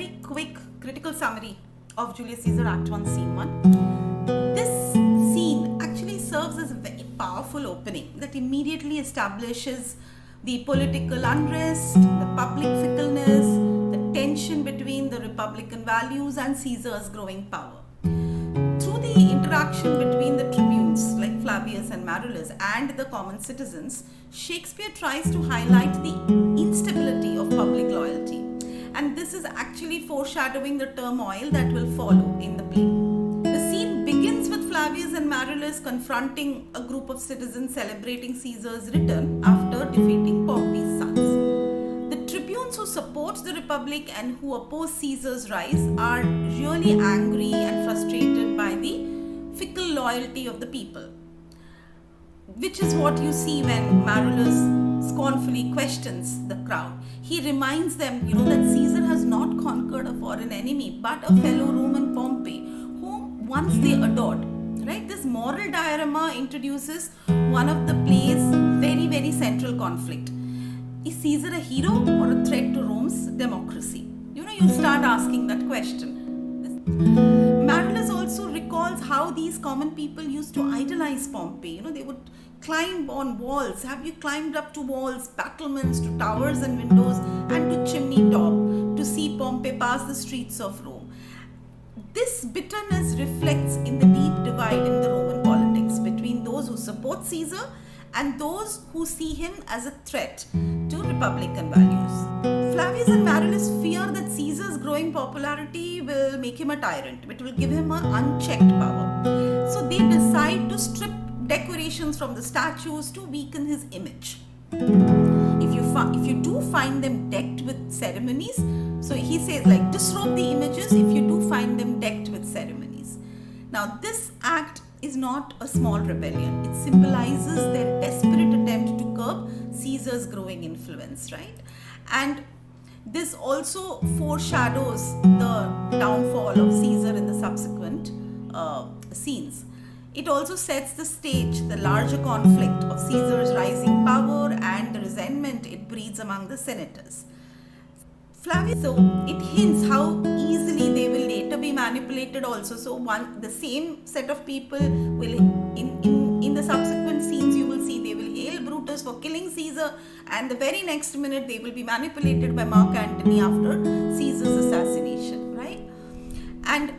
very quick critical summary of Julius Caesar Act 1 Scene 1. This scene actually serves as a very powerful opening that immediately establishes the political unrest, the public fickleness, the tension between the Republican values and Caesar's growing power. Through the interaction between the tribunes like Flavius and Marullus and the common citizens, Shakespeare tries to highlight the instability of public loyalty. And this is actually foreshadowing the turmoil that will follow in the play. The scene begins with Flavius and Marullus confronting a group of citizens celebrating Caesar's return after defeating Pompey's sons. The tribunes who support the Republic and who oppose Caesar's rise are really angry and frustrated by the fickle loyalty of the people, which is what you see when Marullus scornfully questions the crowd. He reminds them, that Caesar has not conquered a foreign enemy, but a fellow Roman Pompey, whom once they adored. Right? This moral dilemma introduces one of the play's very, very central conflict. Is Caesar a hero or a threat to Rome's democracy? You start asking that question. Marullus also recalls how these common people used to idolize Pompey. They would climb on walls. Have you climbed up to walls, battlements, to towers and windows, and to chimney top to see Pompey pass the streets of Rome? This bitterness reflects in the deep divide in the Roman politics between those who support Caesar and those who see him as a threat to Republican values. Flavius and Marullus fear that Caesar's growing popularity will make him a tyrant, which will give him an unchecked power. So they decide to strip decorations from the statues to weaken his image. If you do find them decked with ceremonies, so he says disrobe the images if you do find them decked with ceremonies. Now this act is not a small rebellion. It symbolizes their desperate attempt to curb Caesar's growing influence, right? And this also foreshadows the downfall of Caesar in the subsequent scenes. It also sets the stage, the larger conflict of Caesar's rising power and the resentment it breeds among the senators. Flavius, so it hints how easily they will later be manipulated also. So the same set of people will, in the subsequent scenes, you will see they will hail Brutus for killing Caesar, and the very next minute they will be manipulated by Mark Antony after Caesar's assassination, right? And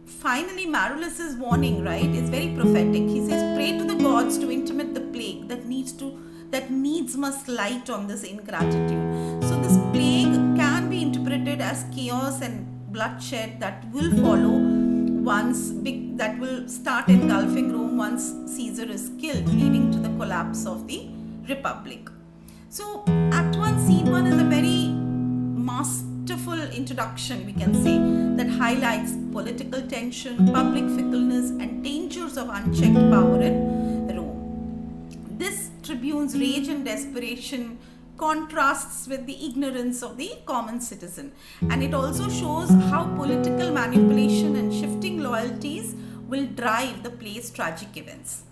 finally, Marullus's warning, right, is very prophetic. He says, "Pray to the gods to intermit the plague that needs must light on this ingratitude." So this plague can be interpreted as chaos and bloodshed that will follow that will start engulfing Rome once Caesar is killed, leading to the collapse of the Republic. So Act 1, Scene 1 is a very masterful introduction, we can say, that highlights political tension, public fickleness, and dangers of unchecked power in Rome. This tribune's rage and desperation contrasts with the ignorance of the common citizen, and it also shows how political manipulation and shifting loyalties will drive the play's tragic events.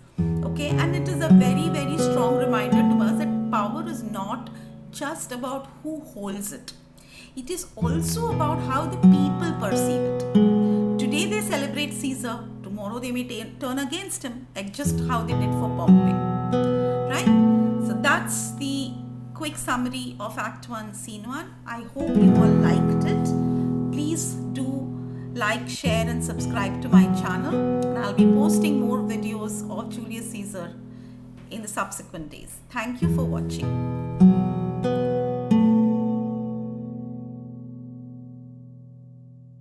Okay, and it is a very, very strong reminder to us that power is not just about who holds it. It is also about how the people perceive it. Today they celebrate Caesar, tomorrow they may turn against him, like just how they did for Pompey. Right? So that's the quick summary of Act 1, Scene 1. I hope you all liked it. Please do like, share and subscribe to my channel. And I'll be posting more videos of Julius Caesar in the subsequent days. Thank you for watching.